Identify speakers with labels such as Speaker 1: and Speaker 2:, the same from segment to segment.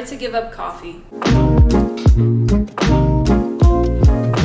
Speaker 1: To give up coffee.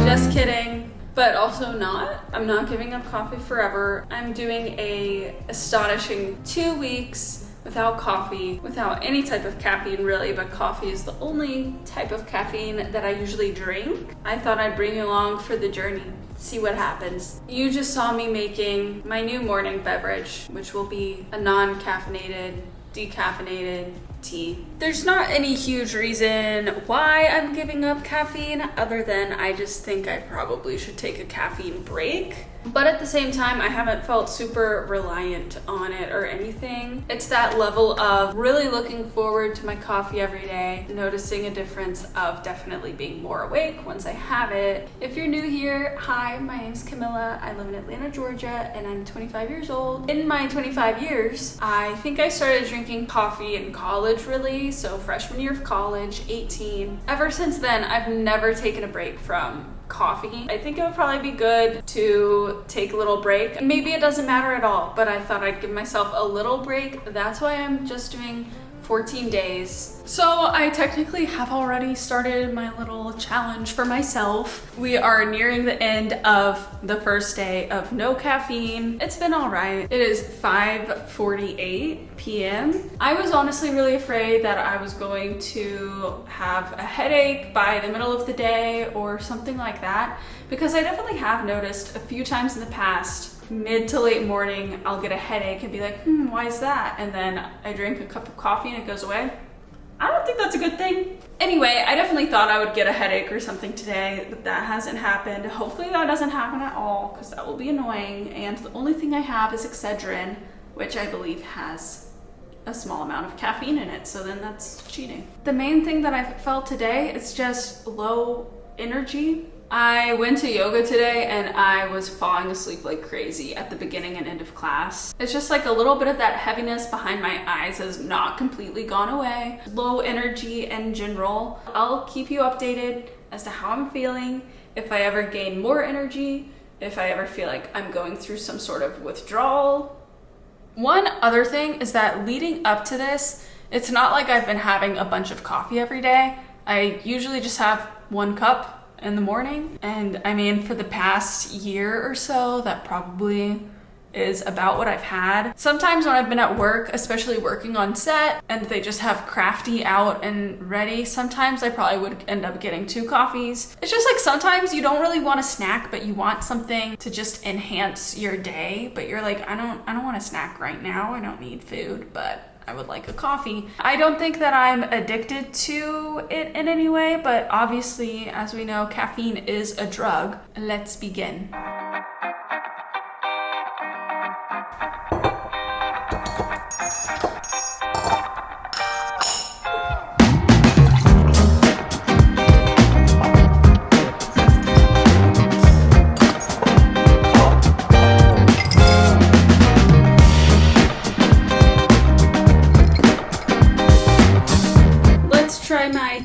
Speaker 1: Just kidding, but also not. I'm not giving up coffee forever. I'm doing a astonishing 2 weeks without coffee, without any type of caffeine really, but coffee is the only type of caffeine that I usually drink. I thought I'd bring you along for the journey. See what happens. You just saw me making my new morning beverage, which will be a non-caffeinated, decaffeinated tea. There's not any huge reason why I'm giving up caffeine other than I just think I probably should take a caffeine break. But at the same time, I haven't felt super reliant on it or anything. It's that level of really looking forward to my coffee every day, noticing a difference of definitely being more awake once I have it. If you're new here, hi, my name's Camilla. I live in Atlanta, Georgia, and I'm 25 years old. In my 25 years, I think I started drinking coffee in college really, so freshman year of college, 18. Ever since then, I've never taken a break from coffee. I think it would probably be good to take a little break. Maybe it doesn't matter at all, but I thought I'd give myself a little break. That's why I'm just doing 14 days. So I technically have already started my little challenge for myself. We are nearing the end of the first day of no caffeine. It's been all right. It is 5:48 p.m. I was honestly really afraid that I was going to have a headache by the middle of the day or something like that, because I definitely have noticed a few times in the past, mid to late morning, I'll get a headache and be like, why is that? And then I drink a cup of coffee and it goes away. I don't think that's a good thing. Anyway, I definitely thought I would get a headache or something today, but that hasn't happened. Hopefully that doesn't happen at all, because that will be annoying. And the only thing I have is Excedrin, which I believe has a small amount of caffeine in it, so then that's cheating. The main thing that I felt today is just low energy. I went to yoga today and I was falling asleep like crazy at the beginning and end of class. It's just like a little bit of that heaviness behind my eyes has not completely gone away. Low energy in general. I'll keep you updated as to how I'm feeling, if I ever gain more energy, if I ever feel like I'm going through some sort of withdrawal. One other thing is that leading up to this, it's not like I've been having a bunch of coffee every day. I usually just have 1 cup in the morning. And I mean, for the past year or so, that probably is about what I've had. Sometimes when I've been at work, especially working on set, and they just have crafty out and ready, sometimes I probably would end up getting 2 coffees. It's just like sometimes you don't really want a snack, but you want something to just enhance your day, but you're like, I don't want a snack right now. I don't need food, but I would like a coffee. I don't think that I'm addicted to it in any way, but obviously, as we know, caffeine is a drug. Let's begin.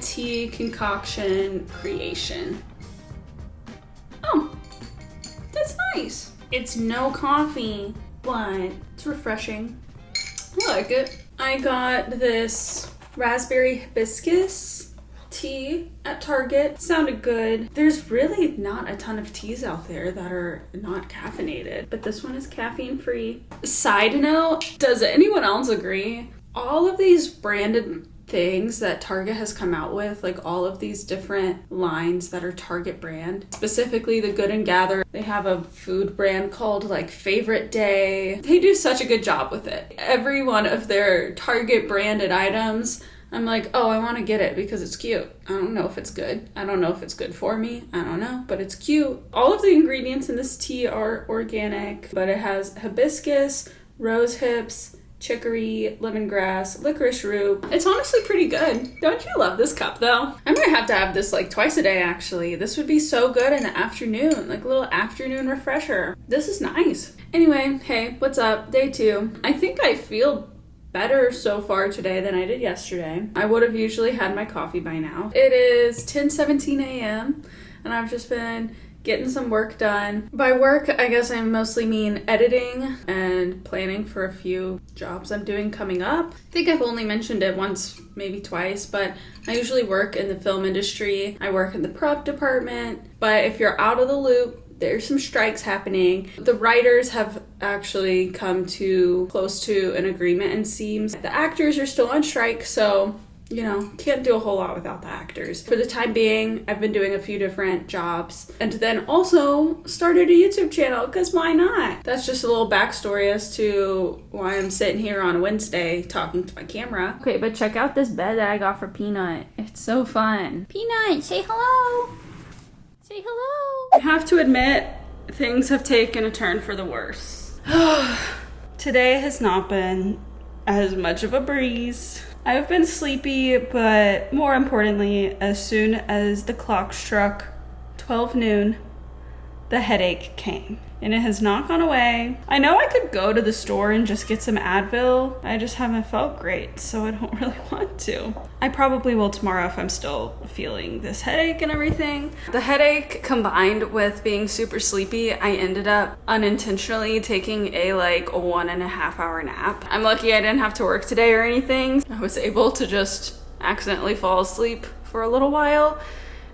Speaker 1: Tea concoction creation. Oh, that's nice. It's no coffee, but it's refreshing. I like it. I got this raspberry hibiscus tea at Target. Sounded good. There's really not a ton of teas out there that are not caffeinated, but this one is caffeine free. Side note, does anyone else agree? All of these branded things that Target has come out with, like all of these different lines that are Target brand, specifically the Good and Gather. They have a food brand called like Favorite Day. They do such a good job with it. Every one of their Target branded items, I'm like, oh, I want to get it because it's cute. I don't know if it's good. I don't know if it's good for me. I don't know, but it's cute. All of the ingredients in this tea are organic, but it has hibiscus, rose hips, chicory, lemongrass, licorice root. It's honestly pretty good. Don't you love this cup though? I might have to have this like twice a day actually. This would be so good in the afternoon, like a little afternoon refresher. This is nice. Anyway, hey, what's up? Day 2. I think I feel better so far today than I did yesterday. I would have usually had my coffee by now. It is 10:17 a.m. and I've just been getting some work done. By work, I guess I mostly mean editing and planning for a few jobs I'm doing coming up. I think I've only mentioned it once, maybe twice, but I usually work in the film industry. I work in the prop department, but if you're out of the loop, there's some strikes happening. The writers have actually come to close to an agreement, and seems the actors are still on strike, so you know, can't do a whole lot without the actors. For the time being, I've been doing a few different jobs, and then also started a YouTube channel, because why not? That's just a little backstory as to why I'm sitting here on a Wednesday talking to my camera. Okay, but check out this bed that I got for Peanut. It's so fun. Peanut, say hello. Say hello. I have to admit, things have taken a turn for the worse. Today has not been as much of a breeze. I've been sleepy, but more importantly, as soon as the clock struck 12 noon, the headache came. And it has not gone away. I know I could go to the store and just get some Advil. I just haven't felt great, so I don't really want to. I probably will tomorrow if I'm still feeling this headache and everything. The headache combined with being super sleepy, I ended up unintentionally taking a 1.5 hour nap. I'm lucky I didn't have to work today or anything. I was able to just accidentally fall asleep for a little while.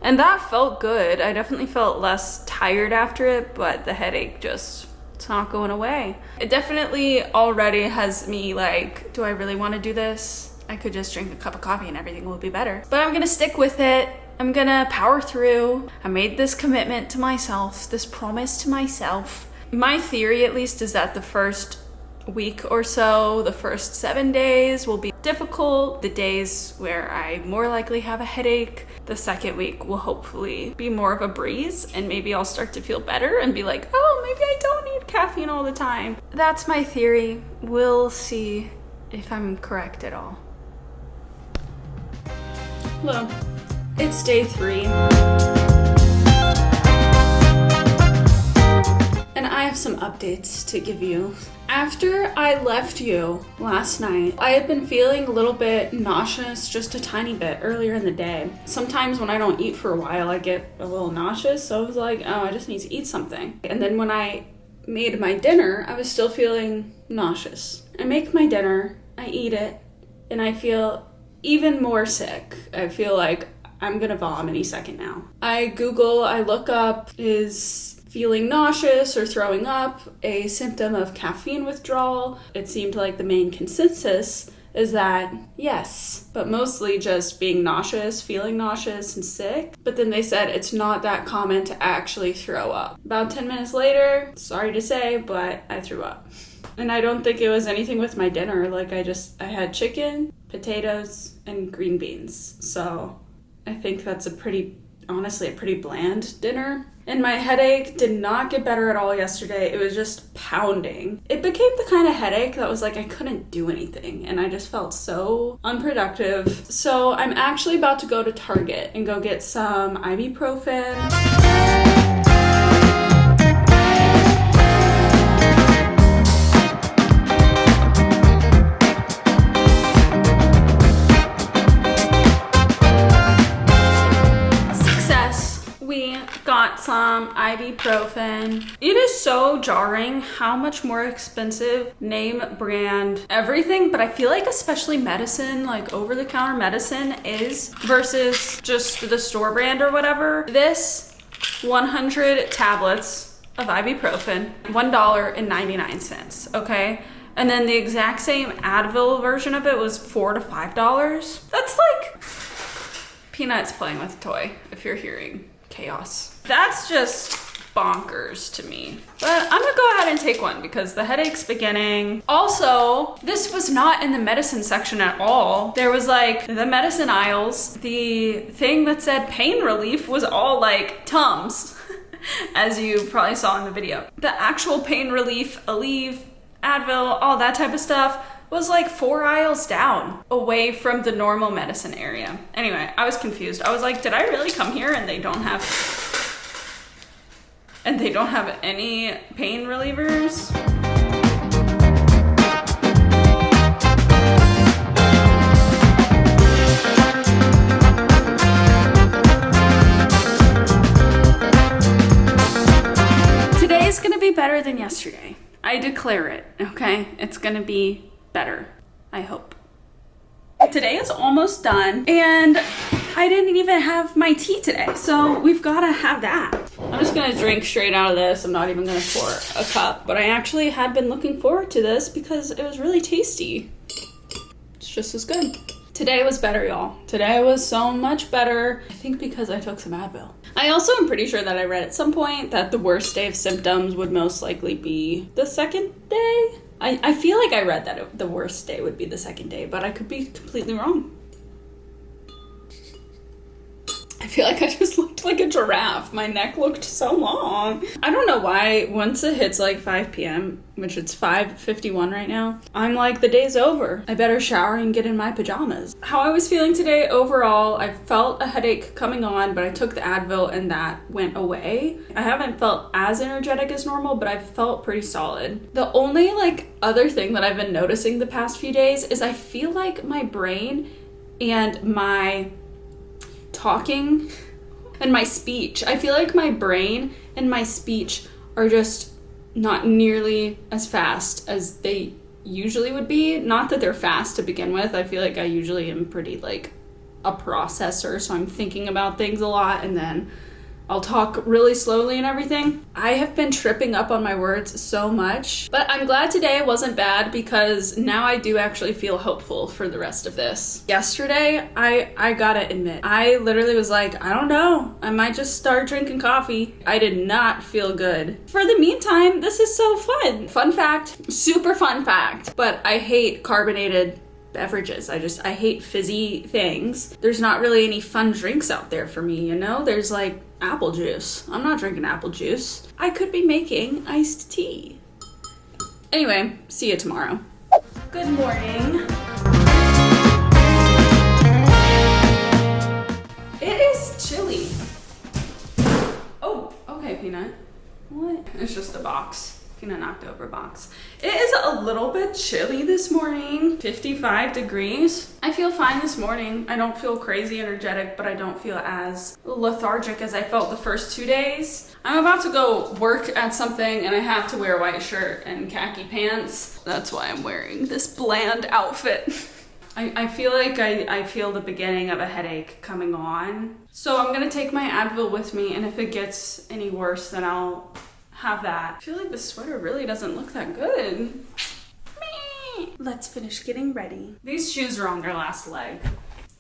Speaker 1: And that felt good. I definitely felt less tired after it, but the headache it's not going away. It definitely already has me like, do I really want to do this? I could just drink a cup of coffee and everything will be better. But I'm gonna stick with it. I'm gonna power through. I made this commitment to myself, this promise to myself. My theory, at least, is that the first week or so, the first 7 days will be difficult. The days where I more likely have a headache, the second week will hopefully be more of a breeze, and maybe I'll start to feel better and be like, oh, maybe I don't need caffeine all the time. That's my theory. We'll see if I'm correct at all. Hello. It's day 3. And I have some updates to give you. After I left you last night, I had been feeling a little bit nauseous, just a tiny bit, earlier in the day. Sometimes when I don't eat for a while, I get a little nauseous, so I was like, oh, I just need to eat something. And then when I made my dinner, I was still feeling nauseous. I make my dinner, I eat it, and I feel even more sick. I feel like I'm gonna vom any second now. I look up, is feeling nauseous or throwing up a symptom of caffeine withdrawal? It seemed like the main consensus is that yes, but mostly just being nauseous, feeling nauseous and sick. But then they said it's not that common to actually throw up. About 10 minutes later, sorry to say, but I threw up. And I don't think it was anything with my dinner. I had chicken, potatoes, and green beans. So I think that's honestly a pretty bland dinner. And my headache did not get better at all yesterday. It was just pounding. It became the kind of headache that was like I couldn't do anything, and I just felt so unproductive. So I'm actually about to go to Target and go get some ibuprofen. Got some ibuprofen. It is so jarring how much more expensive name brand everything, but I feel like especially medicine, like over-the-counter medicine is versus just the store brand or whatever. This 100 tablets of ibuprofen, $1.99, okay? And then the exact same Advil version of it was $4 to $5. That's like Peanuts playing with a toy, if you're hearing chaos. That's just bonkers to me. But I'm gonna go ahead and take one because the headache's beginning. Also, this was not in the medicine section at all. There was like the medicine aisles. The thing that said pain relief was all like Tums, as you probably saw in the video. The actual pain relief, Aleve, Advil, all that type of stuff was like 4 aisles down away from the normal medicine area. Anyway, I was confused. I was like, did I really come here and they don't have any pain relievers? Today's gonna be better than yesterday. I declare it, okay? It's gonna be better, I hope. Today is almost done and I didn't even have my tea today, so we've gotta have that. I'm just gonna drink straight out of this. I'm not even gonna pour a cup, but I actually had been looking forward to this because it was really tasty. It's just as good. Today was better, y'all. Today was so much better. I think because I took some Advil. I also am pretty sure that I read at some point that the worst day of symptoms would most likely be the second day. I feel like I read that the worst day would be the second day, but I could be completely wrong. I feel like I just looked like a giraffe. My neck looked so long. I don't know why once it hits like 5 p.m., which it's 5:51 right now, I'm like, the day's over. I better shower and get in my pajamas. How I was feeling today overall, I felt a headache coming on, but I took the Advil and that went away. I haven't felt as energetic as normal, but I've felt pretty solid. The only like other thing that I've been noticing the past few days is I feel like my brain and my talking and my speech, I feel like my brain and my speech are just not nearly as fast as they usually would be. Not that they're fast to begin with. I feel like I usually am pretty like a processor, so I'm thinking about things a lot and then I'll talk really slowly and everything. I have been tripping up on my words so much, but I'm glad today wasn't bad because now I do actually feel hopeful for the rest of this. Yesterday, I gotta admit, I literally was like, I don't know, I might just start drinking coffee. I did not feel good. For the meantime, this is so fun. Fun fact, super fun fact, but I hate carbonated beverages. I hate fizzy things. There's not really any fun drinks out there for me, you know? There's like apple juice. I'm not drinking apple juice. I could be making iced tea. Anyway, see you tomorrow. Good morning. It is chilly. Oh, okay, Peanut. What? It's just a box. Peanut knocked over box. It is a little bit chilly this morning. 55 degrees. I feel fine this morning. I don't feel crazy energetic, but I don't feel as lethargic as I felt the first 2 days. I'm about to go work at something and I have to wear a white shirt and khaki pants. That's why I'm wearing this bland outfit. I feel like I feel the beginning of a headache coming on. So I'm gonna take my Advil with me, and if it gets any worse, then I'll have that. I feel like the sweater really doesn't look that good. Let's finish getting ready. These shoes are on their last leg.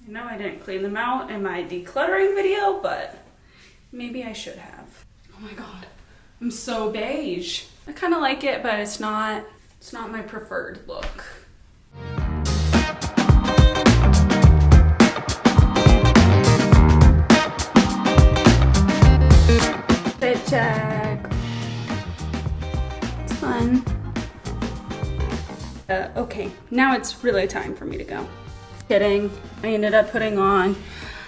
Speaker 1: I know I didn't clean them out in my decluttering video, but maybe I should have. Oh my god, I'm so beige. I kind of like it, but it's not my preferred look. Fit check. Fun. Okay, now it's really time for me to go. Kidding. I ended up putting on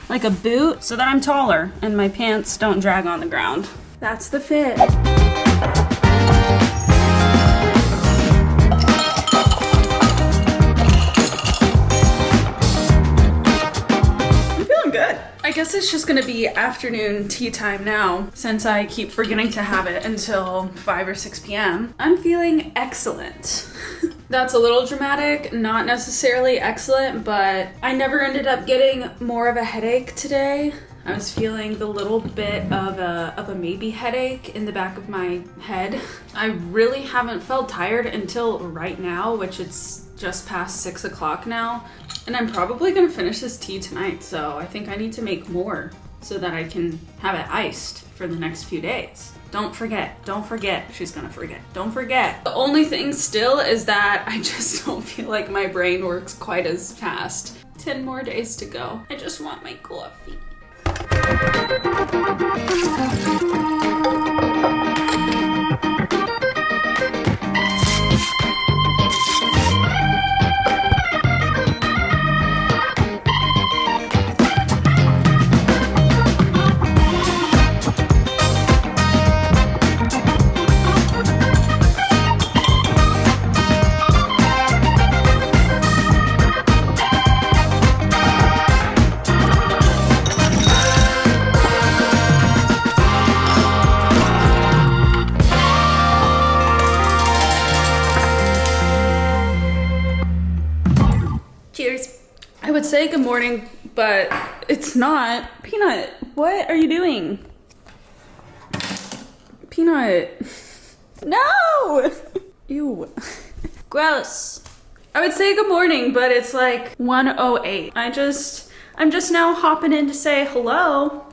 Speaker 1: like a boot so that I'm taller and my pants don't drag on the ground. That's the fit. I guess it's just gonna be afternoon tea time now, since I keep forgetting to have it until 5 or 6 p.m. I'm feeling excellent. That's a little dramatic, not necessarily excellent, but I never ended up getting more of a headache today. I was feeling the little bit of a maybe headache in the back of my head. I really haven't felt tired until right now, which it's just past 6 o'clock now. And I'm probably gonna finish this tea tonight, so I think I need to make more so that I can have it iced for the next few days. Don't forget, she's gonna forget, don't forget. The only thing still is that I just don't feel like my brain works quite as fast. 10 more days to go. I just want my coffee. I would say good morning, but it's not. Peanut, what are you doing? Peanut. No! Ew. Gross. I would say good morning, but it's like 1:08. I'm just now hopping in to say hello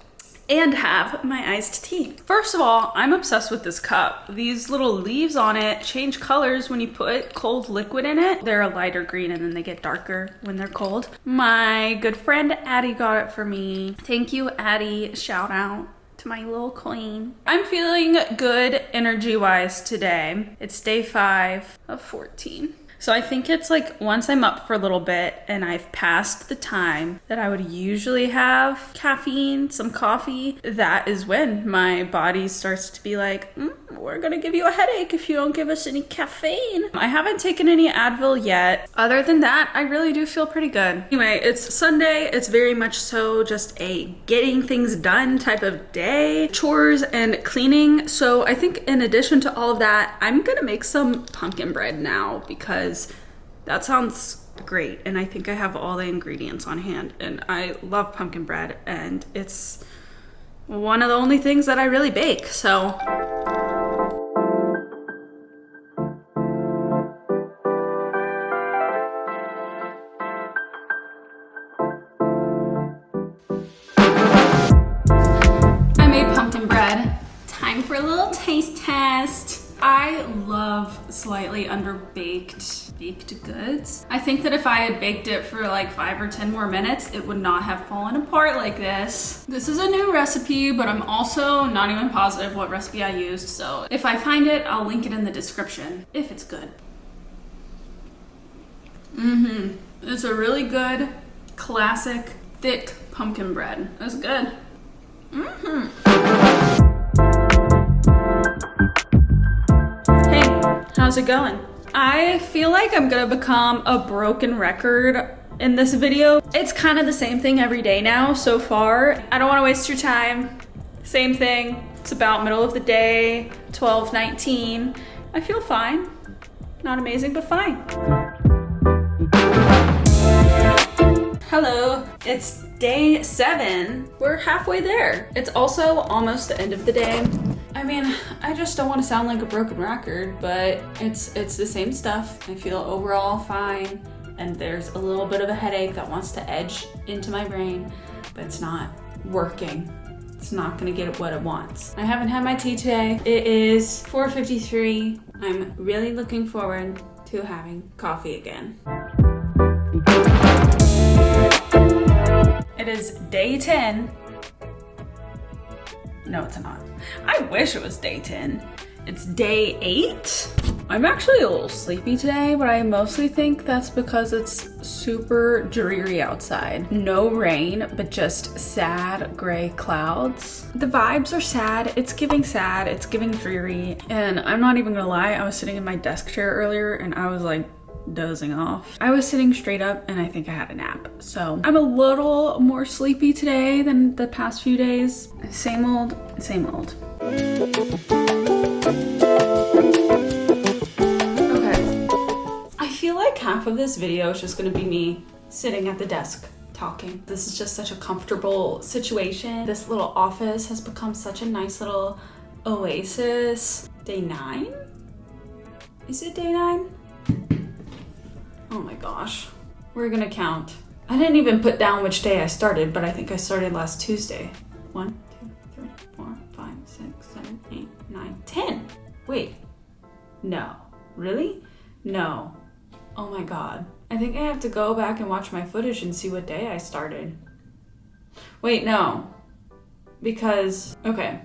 Speaker 1: and have my iced tea. First of all, I'm obsessed with this cup. These little leaves on it change colors when you put cold liquid in it. They're a lighter green and then they get darker when they're cold. My good friend Addie got it for me. Thank you, Addie. Shout out to my little queen. I'm feeling good energy-wise today. It's day 5 of 14. So I think it's like once I'm up for a little bit and I've passed the time that I would usually have caffeine, some coffee, that is when my body starts to be like, we're gonna give you a headache if you don't give us any caffeine. I haven't taken any Advil yet. Other than that, I really do feel pretty good. Anyway, it's Sunday. It's very much so just a getting things done type of day. Chores and cleaning. So I think in addition to all of that, I'm gonna make some pumpkin bread now because that sounds great. And I think I have all the ingredients on hand. And I love pumpkin bread and it's one of the only things that I really bake. So for a little taste test. I love slightly underbaked baked goods. I think that if I had baked it for like 5 or 10 more minutes, it would not have fallen apart like this. This is a new recipe, but I'm also not even positive what recipe I used. So if I find it, I'll link it in the description if it's good. It's a really good, classic, thick pumpkin bread. It's good. How's it going? I feel like I'm gonna become a broken record in this video. It's kind of the same thing every day now so far. I don't want to waste your time. Same thing. It's about middle of the day, 12:19. I feel fine. Not amazing, but fine. Hello, it's day 7. We're halfway there. It's also almost the end of the day. I mean, I just don't want to sound like a broken record, but it's the same stuff. I feel overall fine, and there's a little bit of a headache that wants to edge into my brain, but it's not working. It's not gonna get what it wants. I haven't had my tea today. It is 4:53. I'm really looking forward to having coffee again. It is day 10. No, it's not. I wish it was day 10. It's day 8. I'm actually a little sleepy today, but I mostly think that's because it's super dreary outside. No rain, but just sad gray clouds. The vibes are sad. It's giving sad. It's giving dreary. And I'm not even gonna lie, I was sitting in my desk chair earlier and I was like dozing off. I was sitting straight up and I think I had a nap. So I'm a little more sleepy today than the past few days. Same old, same old. Okay. I feel like half of this video is just gonna be me sitting at the desk talking. This is just such a comfortable situation. This little office has become such a nice little oasis. Day 9? Is it day 9? Oh my gosh. We're gonna count. I didn't even put down which day I started, but I think I started last Tuesday. 1, 2, 3, 4, 5, 6, 7, 8, 9, 10. Wait. No. Really? No. Oh my god. I think I have to go back and watch my footage and see what day I started. Wait, no. Because, okay.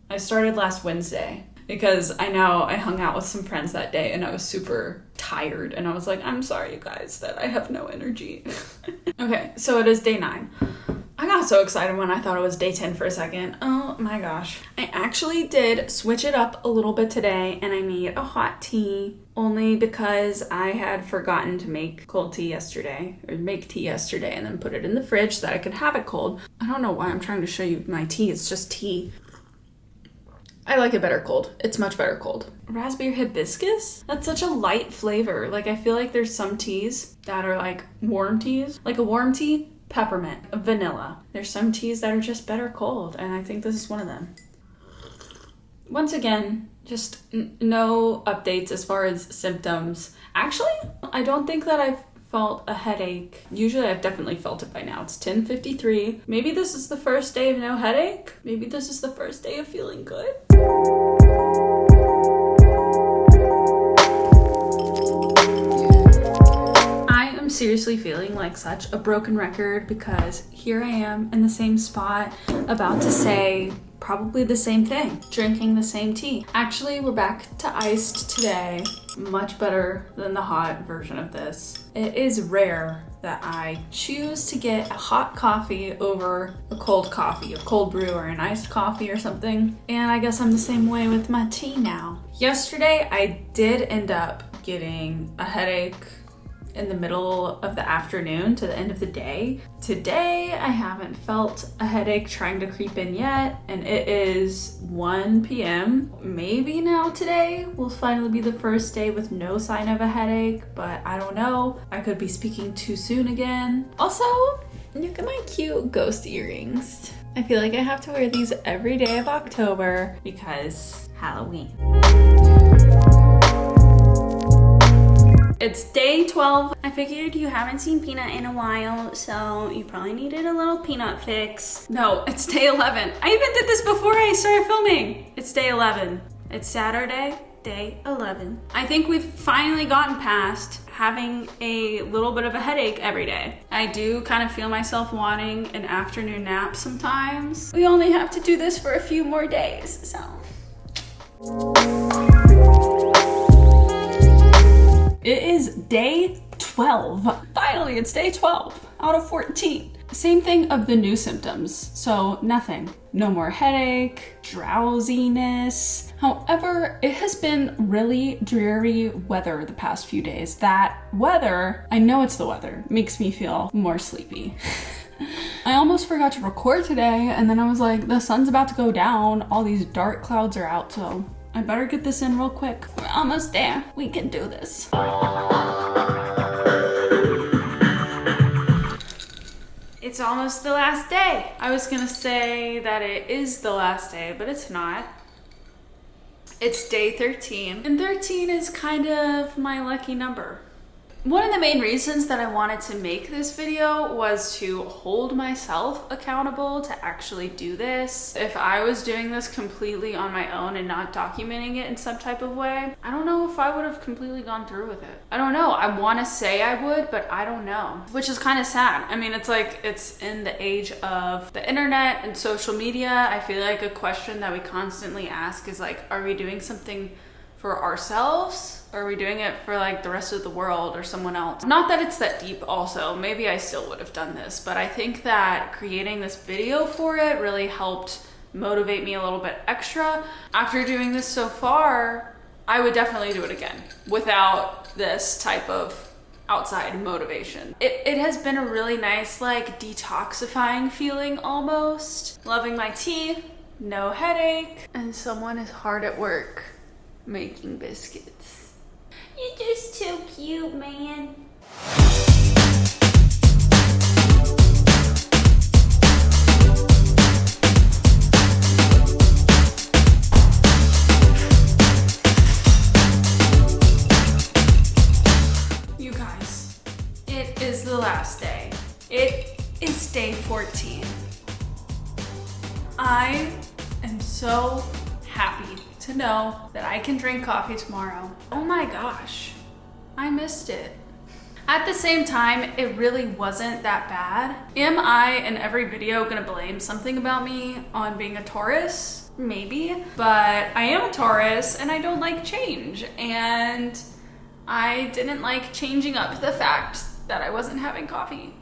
Speaker 1: I started last Wednesday. Because I know I hung out with some friends that day and I was super tired. And I was like, I'm sorry, you guys, that I have no energy. Okay, so it is day 9. I got so excited when I thought it was day 10 for a second. Oh my gosh. I actually did switch it up a little bit today and I made a hot tea only because I had forgotten to make cold tea yesterday, or make tea yesterday and then put it in the fridge so that I could have it cold. I don't know why I'm trying to show you my tea. It's just tea. I like it better cold. It's much better cold. Raspberry hibiscus? That's such a light flavor. Like, I feel like there's some teas that are like warm teas. Like a warm tea, peppermint, vanilla. There's some teas that are just better cold, and I think this is one of them. Once again, just no updates as far as symptoms. Actually, I don't think that I've felt a headache. Usually I've definitely felt it by now. It's 10:53. Maybe this is the first day of no headache. Maybe this is the first day of feeling good. I am seriously feeling like such a broken record because here I am in the same spot about to say probably the same thing, drinking the same tea. Actually, we're back to iced today. Much better than the hot version of this. It is rare that I choose to get a hot coffee over a cold coffee, a cold brew or an iced coffee or something. And I guess I'm the same way with my tea now. Yesterday, I did end up getting a headache in the middle of the afternoon to the end of the day. Today, I haven't felt a headache trying to creep in yet, and it is 1 p.m. Maybe now today will finally be the first day with no sign of a headache, but I don't know. I could be speaking too soon again. Also, look at my cute ghost earrings. I feel like I have to wear these every day of October because Halloween. It's day 12. I figured you haven't seen Peanut in a while, so you probably needed a little peanut fix. No, it's day 11. I even did this before I started filming. It's day 11. It's Saturday, day 11. I think we've finally gotten past having a little bit of a headache every day. I do kind of feel myself wanting an afternoon nap sometimes. We only have to do this for a few more days, so. It is day 12. Finally, it's day 12 out of 14. Same thing of the new symptoms. So nothing. No more headache, drowsiness. However, it has been really dreary weather the past few days. That weather, I know it's the weather, makes me feel more sleepy. I almost forgot to record today, and then I was like, the sun's about to go down. All these dark clouds are out, so I better get this in real quick. We're almost there. We can do this. It's almost the last day. I was gonna say that it is the last day, but it's not. It's day 13. And 13 is kind of my lucky number. One of the main reasons that I wanted to make this video was to hold myself accountable to actually do this. If I was doing this completely on my own and not documenting it in some type of way, I don't know if I would have completely gone through with it. I don't know. I want to say I would, but I don't know, which is kind of sad. I mean, it's like, it's in the age of the internet and social media. I feel like a question that we constantly ask is like, are we doing something for ourselves? Or are we doing it for like the rest of the world or someone else? Not that it's that deep also, maybe I still would have done this, but I think that creating this video for it really helped motivate me a little bit extra. After doing this so far, I would definitely do it again without this type of outside motivation. It has been a really nice, like, detoxifying feeling almost. Loving my tea, no headache, and someone is hard at work making biscuits. You're just too cute, man. You guys, it is the last day. It is day 14. I am so happy to know that I can drink coffee tomorrow. Oh my gosh, I missed it. At the same time, it really wasn't that bad. Am I in every video gonna blame something about me on being a Taurus? Maybe, but I am a Taurus and I don't like change. And I didn't like changing up the fact that I wasn't having coffee.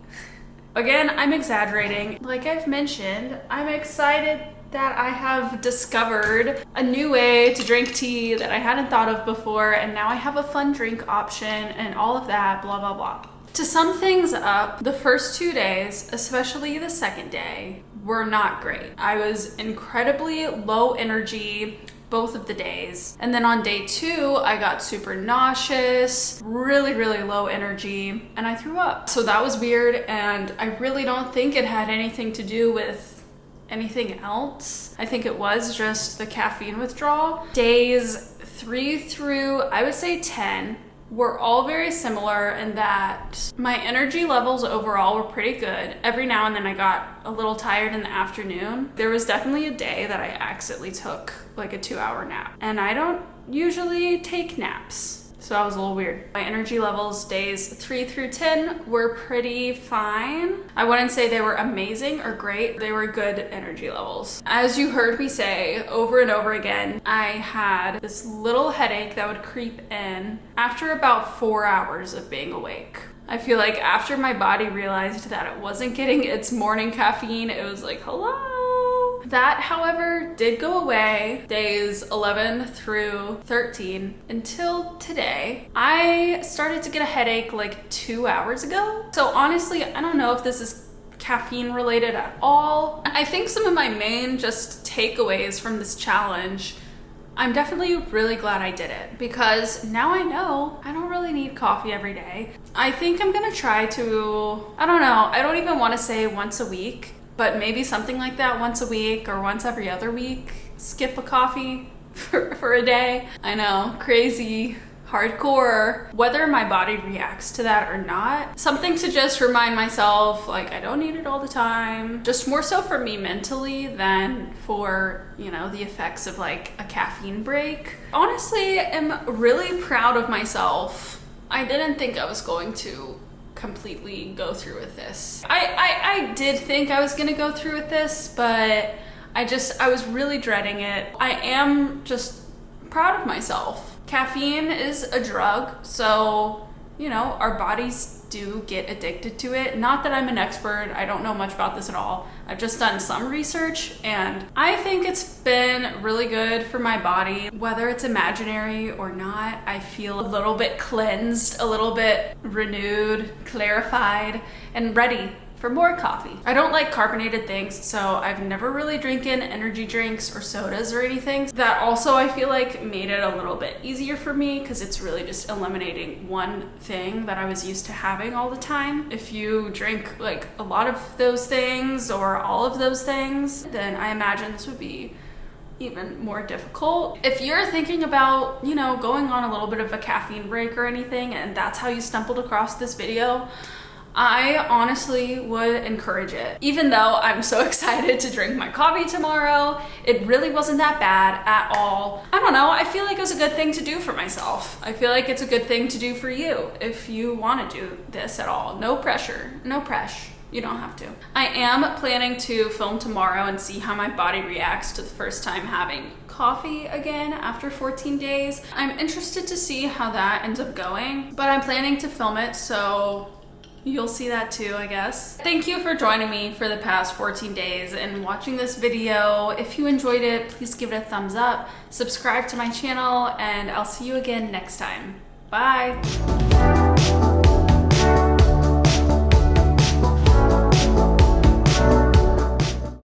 Speaker 1: Again, I'm exaggerating. Like I've mentioned, I'm excited that I have discovered a new way to drink tea that I hadn't thought of before, and now I have a fun drink option and all of that, blah, blah, blah. To sum things up, the first 2 days, especially the second day, were not great. I was incredibly low energy both of the days. And then on day 2, I got super nauseous, really, really low energy, and I threw up. So that was weird, and I really don't think it had anything to do with anything else. I think it was just the caffeine withdrawal. Days 3 through, I would say 10, were all very similar in that my energy levels overall were pretty good. Every now and then I got a little tired in the afternoon. There was definitely a day that I accidentally took like a 2-hour nap, and I don't usually take naps. So that was a little weird. My energy levels days 3 through 10 were pretty fine. I wouldn't say they were amazing or great. They were good energy levels. As you heard me say over and over again, I had this little headache that would creep in after about 4 hours of being awake. I feel like after my body realized that it wasn't getting its morning caffeine, it was like, hello? That, however, did go away days 11 through 13 until today. I started to get a headache like 2 hours ago. So honestly, I don't know if this is caffeine related at all. I think some of my main just takeaways from this challenge, I'm definitely really glad I did it, because now I know I don't really need coffee every day. I think I'm gonna try to, I don't know, I don't even want to say once a week, but maybe something like that, once a week or once every other week. Skip a coffee for a day. I know, crazy, hardcore. Whether my body reacts to that or not, something to just remind myself, like, I don't need it all the time. Just more so for me mentally than for, you know, the effects of like a caffeine break. Honestly, I'm really proud of myself. I didn't think I was going to completely go through with this. I did think I was gonna go through with this, but I was really dreading it. I am just proud of myself. Caffeine is a drug, so, you know, our bodies do get addicted to it. Not that I'm an expert, I don't know much about this at all. I've just done some research, and I think it's been really good for my body. Whether it's imaginary or not, I feel a little bit cleansed, a little bit renewed, clarified, and ready for more coffee. I don't like carbonated things, so I've never really drinking energy drinks or sodas or anything. That also, I feel like, made it a little bit easier for me, because it's really just eliminating one thing that I was used to having all the time. If you drink like a lot of those things or all of those things, then I imagine this would be even more difficult. If you're thinking about, you know, going on a little bit of a caffeine break or anything, and that's how you stumbled across this video, I honestly would encourage it. Even though I'm so excited to drink my coffee tomorrow, it really wasn't that bad at all. I don't know, I feel like it was a good thing to do for myself. I feel like it's a good thing to do for you if you want to do this at all. No pressure, no pressure. You don't have to. I am planning to film tomorrow and see how my body reacts to the first time having coffee again after 14 days. I'm interested to see how that ends up going, but I'm planning to film it, so you'll see that too, I guess. Thank you for joining me for the past 14 days and watching this video. If you enjoyed it, please give it a thumbs up, subscribe to my channel, and I'll see you again next time. Bye.